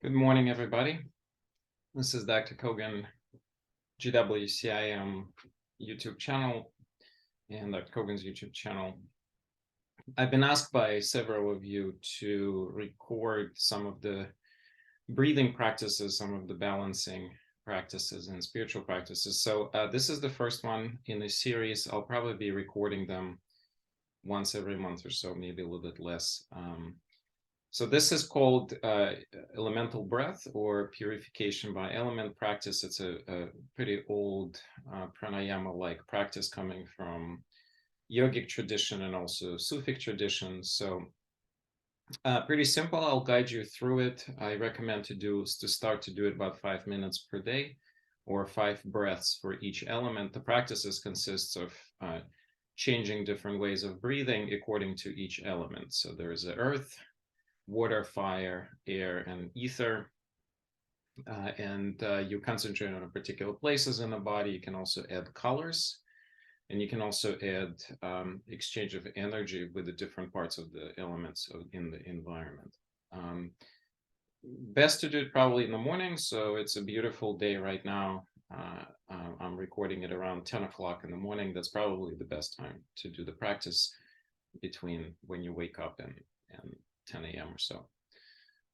Good morning, everybody. This is Dr. Kogan, GWCIM YouTube channel and Dr. Kogan's YouTube channel. I've been asked by several of you to record some of the breathing practices, some of the balancing practices and spiritual practices. So this is the first one in the series. I'll probably be recording them once every month or so, maybe a little bit less. So this is called elemental breath or purification by element practice. It's a pretty old pranayama-like practice coming from yogic tradition and also Sufic tradition. So pretty simple. I'll guide you through it. I recommend to start to do it about 5 minutes per day or 5 breaths for each element. The practices consists of changing different ways of breathing according to each element. So there is the earth, water, fire, air, and ether. You concentrate on particular places in the body. You can also add colors, and you can also add exchange of energy with the different parts of the elements in the environment. Best to do it probably in the morning. So it's a beautiful day right now. I'm recording it around 10 o'clock in the morning. That's probably the best time to do the practice, between when you wake up and 10 a.m. or so.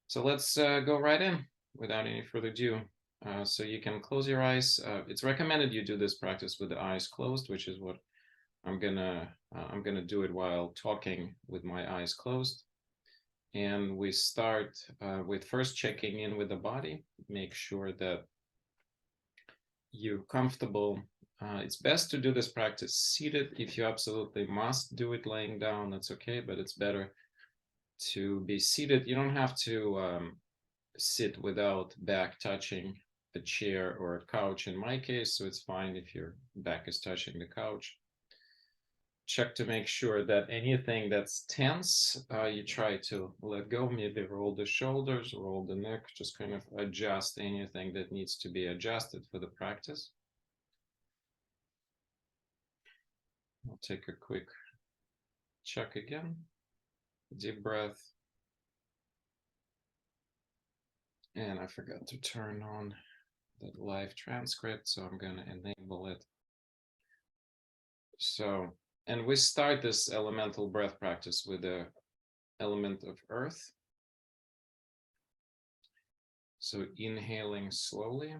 So let's go right in without any further ado. So you can close your eyes. It's recommended you do this practice with the eyes closed, which is what I'm gonna do it while talking with my eyes closed. And we start with first checking in with the body. Make sure that you're comfortable. It's best to do this practice seated. If you absolutely must do it laying down, that's okay, but it's better to be seated. You don't have to sit without back touching the chair or couch in my case, so it's fine if your back is touching the couch. Check to make sure that anything that's tense, you try to let go. Maybe roll the shoulders, roll the neck, just kind of adjust anything that needs to be adjusted for the practice. I'll take a quick check again. Deep breath. And I forgot to turn on the live transcript, so I'm going to enable it. So, and we start this elemental breath practice with the element of earth. So inhaling slowly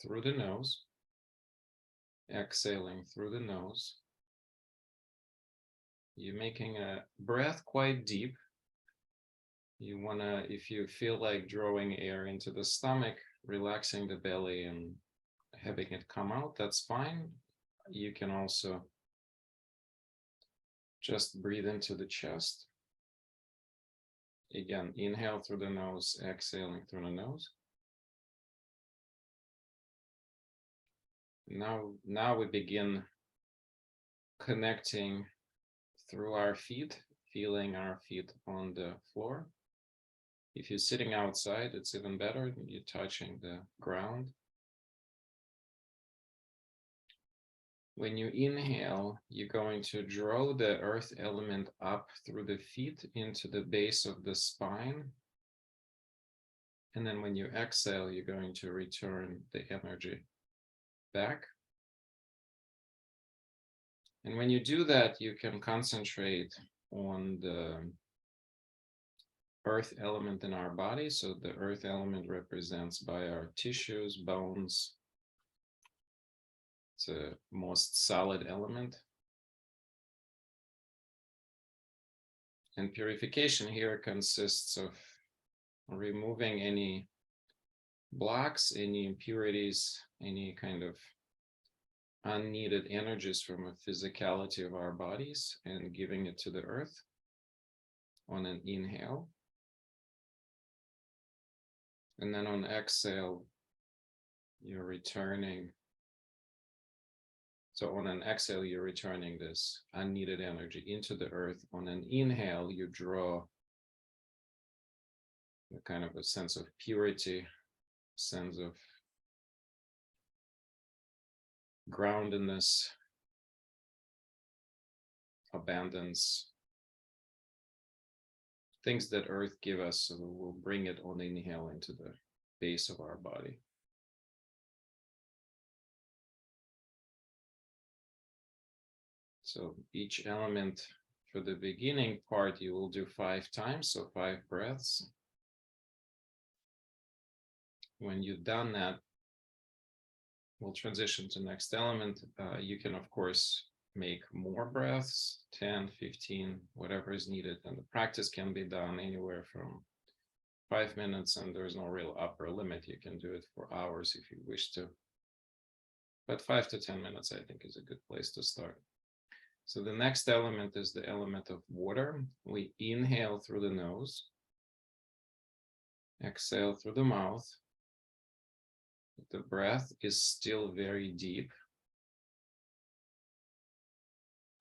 through the nose, exhaling through the nose. You're making a breath quite deep. You want to, if you feel like drawing air into the stomach, relaxing the belly and having it come out, that's fine. You can also just breathe into the chest. Again, inhale through the nose, exhaling through the nose. Now we begin connecting through our feet, feeling our feet on the floor. If you're sitting outside, it's even better. You're touching the ground. When you inhale, you're going to draw the earth element up through the feet into the base of the spine. And then when you exhale, you're going to return the energy back. And when you do that, you can concentrate on the earth element in our body. So the earth element represents by our tissues, bones. It's a most solid element. And purification here consists of removing any blocks, any impurities, any kind of unneeded energies from the physicality of our bodies and giving it to the earth on an inhale. And then on exhale, you're returning. So on an exhale, you're returning this unneeded energy into the earth. On an inhale, you draw a kind of a sense of purity, sense of groundedness, abundance, things that earth give us, so we'll bring it on inhale into the base of our body. So each element for the beginning part, you will do 5 times, so 5 breaths. When you've done that, we'll transition to the next element. You can, of course, make more breaths, 10, 15, whatever is needed. And the practice can be done anywhere from 5 minutes, and there's no real upper limit. You can do it for hours if you wish to. But 5 to 10 minutes, I think, is a good place to start. So the next element is the element of water. We inhale through the nose, exhale through the mouth. The breath is still very deep.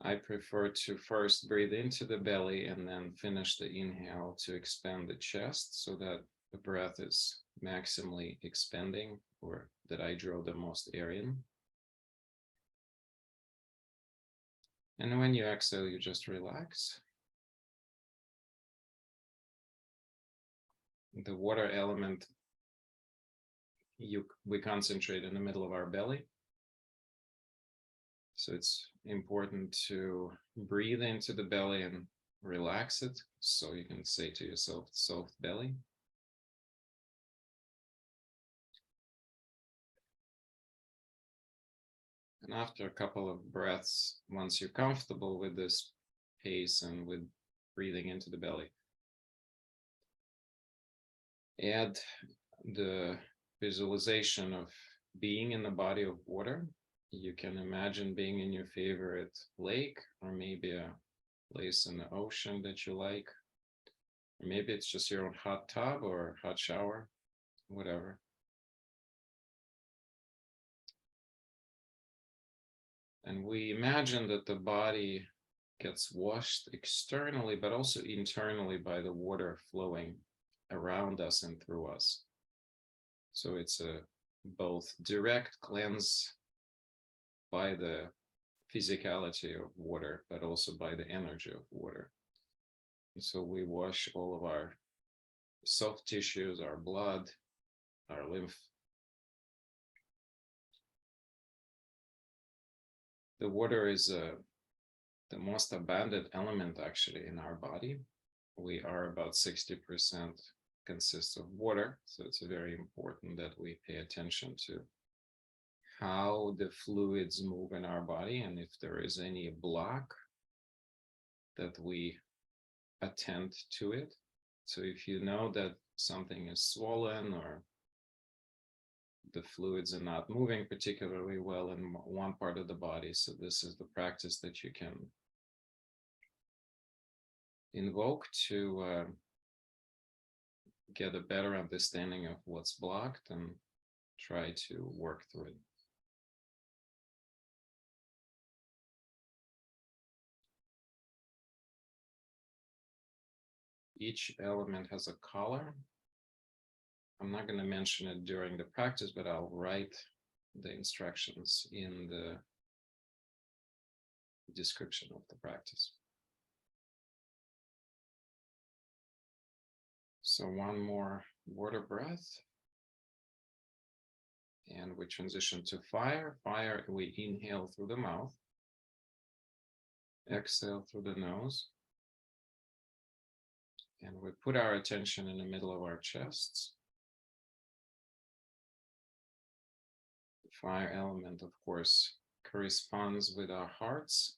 I prefer to first breathe into the belly and then finish the inhale to expand the chest so that the breath is maximally expanding, or that I draw the most air in. And when you exhale, you just relax. The water element, we concentrate in the middle of our belly. So it's important to breathe into the belly and relax it. So you can say to yourself, soft belly. And after a couple of breaths, once you're comfortable with this pace and with breathing into the belly, add the visualization of being in the body of water. You can imagine being in your favorite lake, or maybe a place in the ocean that you like. Or maybe it's just your own hot tub or hot shower, whatever. And we imagine that the body gets washed externally, but also internally by the water flowing around us and through us. So it's a both direct cleanse by the physicality of water, but also by the energy of water. And so we wash all of our soft tissues, our blood, our lymph. The water is the most abundant element actually in our body. We are about 60% consists of water. So it's very important that we pay attention to how the fluids move in our body, and if there is any block, that we attend to it. So if you know that something is swollen or the fluids are not moving particularly well in one part of the body, so this is the practice that you can invoke to get a better understanding of what's blocked and try to work through it. Each element has a color. I'm not going to mention it during the practice, but I'll write the instructions in the description of the practice. So one more water breath. And we transition to fire. Fire, we inhale through the mouth. Exhale through the nose. And we put our attention in the middle of our chests. The fire element, of course, corresponds with our hearts,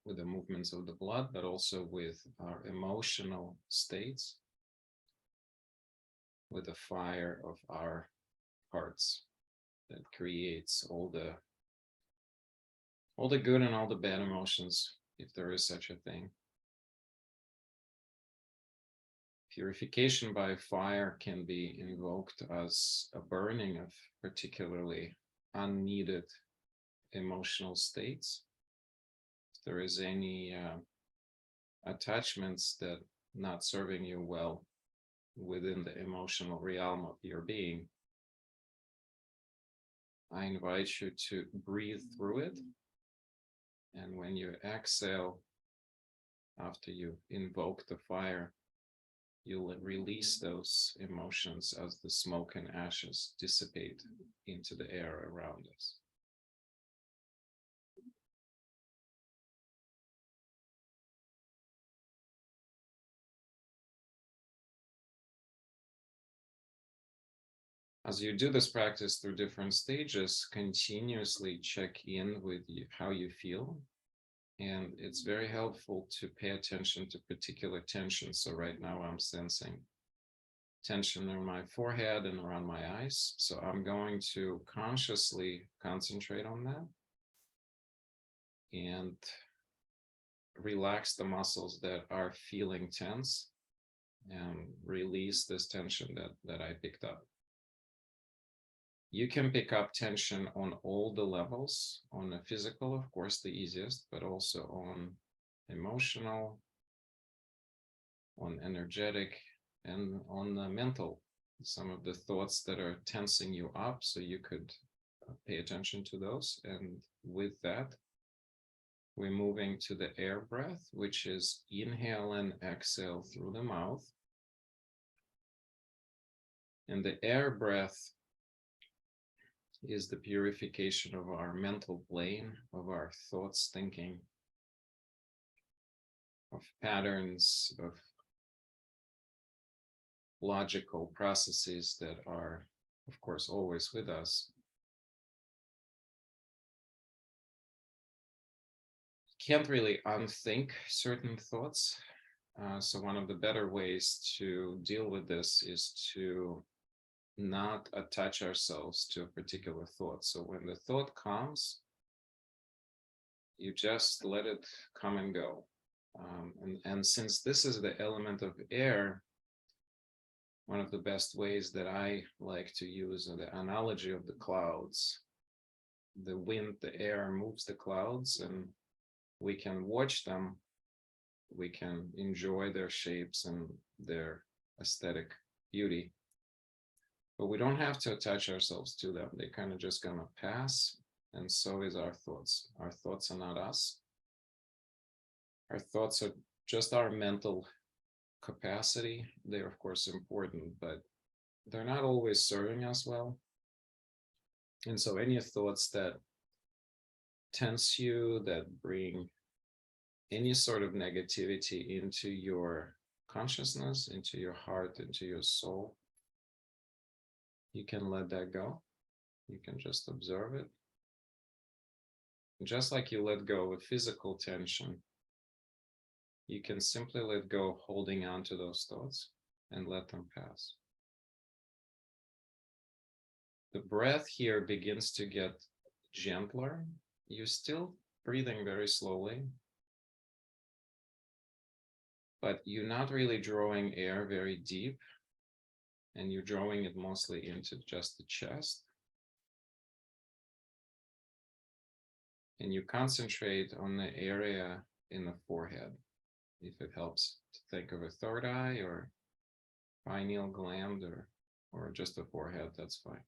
with the movements of the blood, but also with our emotional states, with the fire of our hearts that creates all the good and all the bad emotions, if there is such a thing. Purification by fire can be invoked as a burning of particularly unneeded emotional states. If there is any attachments that not serving you well within the emotional realm of your being, I invite you to breathe through it. And when you exhale after you invoke the fire, you'll release those emotions as the smoke and ashes dissipate into the air around us. As you do this practice through different stages, continuously check in with how you feel. And it's very helpful to pay attention to particular tension. So right now I'm sensing tension in my forehead and around my eyes. So I'm going to consciously concentrate on that and relax the muscles that are feeling tense and release this tension that I picked up. You can pick up tension on all the levels, on the physical, of course, the easiest, but also on emotional, on energetic, and on the mental. Some of the thoughts that are tensing you up, so you could pay attention to those. And with that, we're moving to the air breath, which is inhale and exhale through the mouth. And the air breath is the purification of our mental plane, of our thoughts, thinking, of patterns, of logical processes that are, of course, always with us. Can't really unthink certain thoughts. So one of the better ways to deal with this is to not attach ourselves to a particular thought. So when the thought comes, you just let it come and go. And since this is the element of air, one of the best ways that I like to use the analogy of the clouds. The wind, the air moves the clouds, and we can watch them. We can enjoy their shapes and their aesthetic beauty. But we don't have to attach ourselves to them. They're kind of just going to pass, and so is our thoughts. Our thoughts are not us. Our thoughts are just our mental capacity. They're, of course, important, but they're not always serving us well. And so any thoughts that tense you, that bring any sort of negativity into your consciousness, into your heart, into your soul, you can let that go. You can just observe it. Just like you let go of physical tension, you can simply let go holding on to those thoughts and let them pass. The breath here begins to get gentler. You're still breathing very slowly, but you're not really drawing air very deep, and you're drawing it mostly into just the chest. And you concentrate on the area in the forehead. If it helps to think of a third eye or pineal gland or just the forehead, that's fine.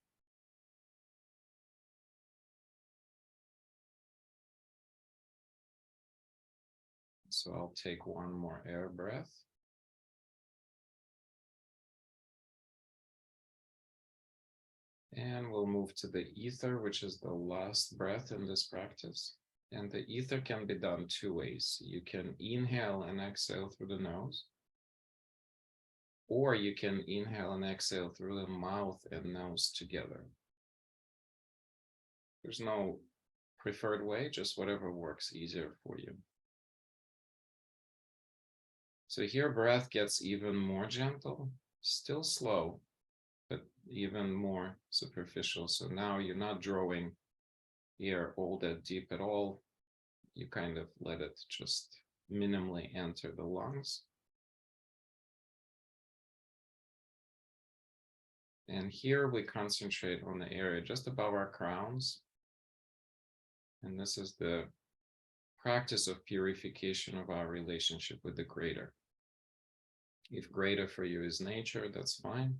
So I'll take one more air breath. And we'll move to the ether, which is the last breath in this practice. And the ether can be done two ways. You can inhale and exhale through the nose, or you can inhale and exhale through the mouth and nose together. There's no preferred way, just whatever works easier for you. So here breath gets even more gentle, still slow, but even more superficial. So now you're not drawing air all that deep at all. You kind of let it just minimally enter the lungs. And here we concentrate on the area just above our crowns. And this is the practice of purification of our relationship with the greater. If greater for you is nature, that's fine.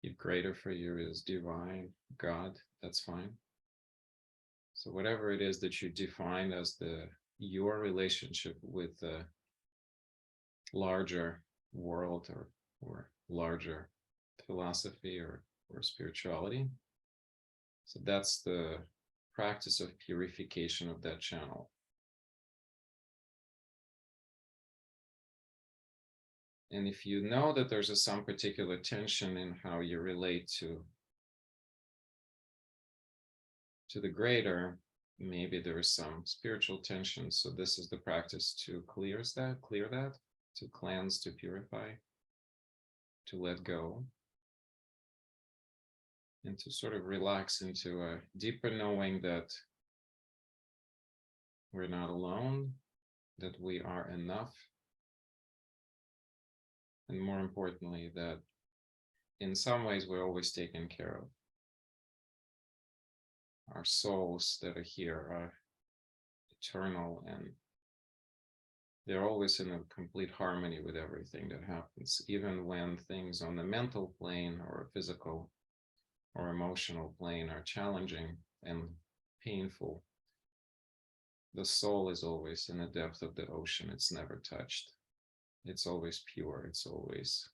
If greater for you is divine, God, that's fine. So whatever it is that you define as your relationship with the larger world or larger philosophy or spirituality. So that's the practice of purification of that channel. And if you know that there's some particular tension in how you relate to the greater, maybe there is some spiritual tension. So this is the practice to clear that, to cleanse, to purify, to let go, and to sort of relax into a deeper knowing that we're not alone, that we are enough, and more importantly, that in some ways we're always taken care of. Our souls that are here are eternal, and they're always in a complete harmony with everything that happens, even when things on the mental plane or physical or emotional plane are challenging and painful. The soul is always in the depth of the ocean. It's never touched. It's always pure. It's always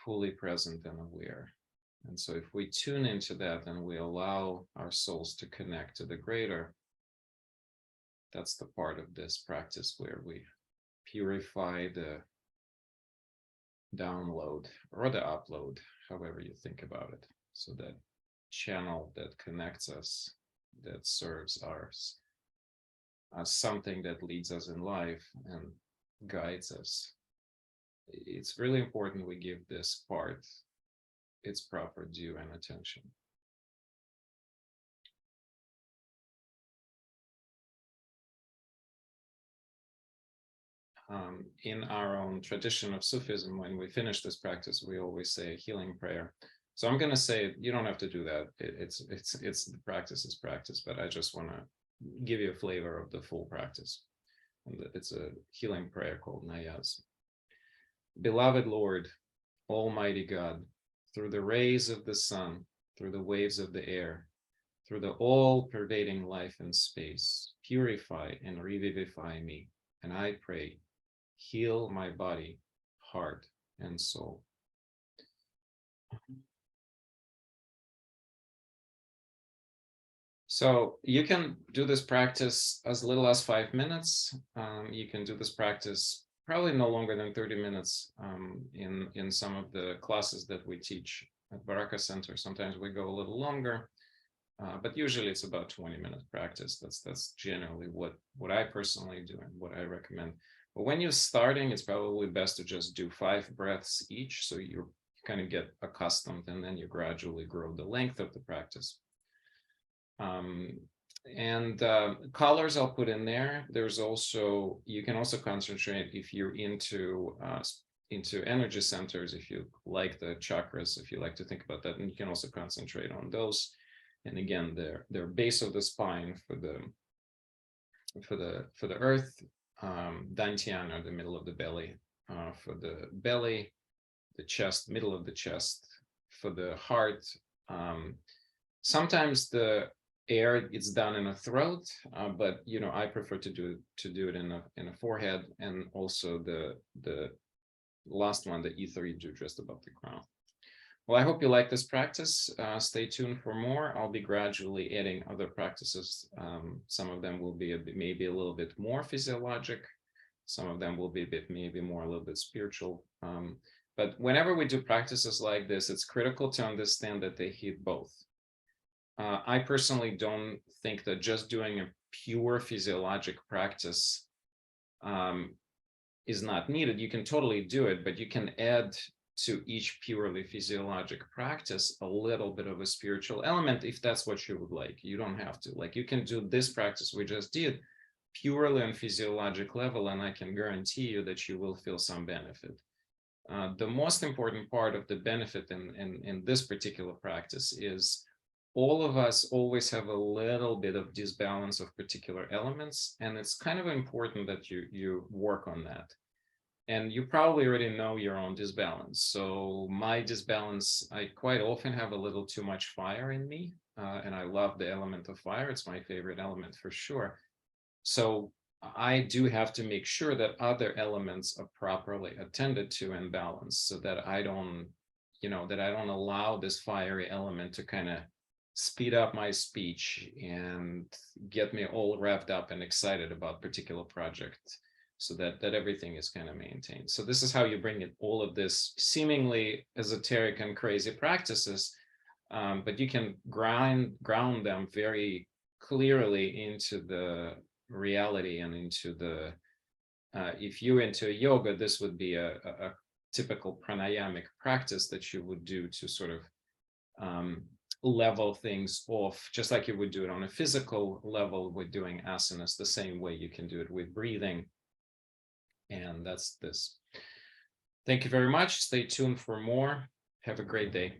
fully present and aware. And so if we tune into that and we allow our souls to connect to the greater, that's the part of this practice where we purify the download or the upload, however you think about it. So that channel that connects us, that serves ours as something that leads us in life and guides us. It's really important we give this part its proper due and attention. In our own tradition of Sufism, when we finish this practice, we always say a healing prayer. So I'm going to say you don't have to do that. It's the practice is practice, but I just want to give you a flavor of the full practice. And it's a healing prayer called Nayaz. Beloved Lord, Almighty God, through the rays of the sun, through the waves of the air, through the all-pervading life and space, purify and revivify me, and I pray, heal my body, heart, and soul. So you can do this practice as little as 5 minutes. You can do this practice probably no longer than 30 minutes in some of the classes that we teach at Baraka Center. Sometimes we go a little longer, but usually it's about 20-minute practice. That's generally what I personally do and what I recommend. But when you're starting, it's probably best to just do 5 breaths each, so you kind of get accustomed, and then you gradually grow the length of the practice. Colors I'll put in there. There's also, you can also concentrate if you're into energy centers, if you like the chakras, if you like to think about that, and you can also concentrate on those. And again, they're base of the spine for the earth, dantian, or the middle of the belly, for the belly, the chest, middle of the chest, for the heart. Sometimes the air it's done in a throat, but I prefer to do it in a forehead, and also the last one, the ether, you do just above the crown. Well, I hope you like this practice. Stay tuned for more. I'll be gradually adding other practices. Some of them will be maybe a little bit more physiologic. Some of them will be maybe more a little bit spiritual. But whenever we do practices like this, it's critical to understand that they hit both. I personally don't think that just doing a pure physiologic practice is not needed. You can totally do it, but you can add to each purely physiologic practice a little bit of a spiritual element if that's what you would like. You don't have to. Like, you can do this practice we just did purely on physiologic level, and I can guarantee you that you will feel some benefit. The most important part of the benefit in this particular practice is all of us always have a little bit of disbalance of particular elements, and it's kind of important that you work on that. And you probably already know your own disbalance. So my disbalance, I quite often have a little too much fire in me, and I love the element of fire. It's my favorite element for sure. So I do have to make sure that other elements are properly attended to and balanced, so that I don't, that I don't allow this fiery element to kind of speed up my speech and get me all wrapped up and excited about particular project, so that everything is kind of maintained. So this is how you bring it, all of this seemingly esoteric and crazy practices, but you can ground them very clearly into the reality and into the, if you're into yoga, this would be a typical pranayamic practice that you would do to sort of level things off, just like you would do it on a physical level with doing asanas. The same way you can do it with breathing. And that's this. Thank you very much. Stay tuned for more. Have a great day.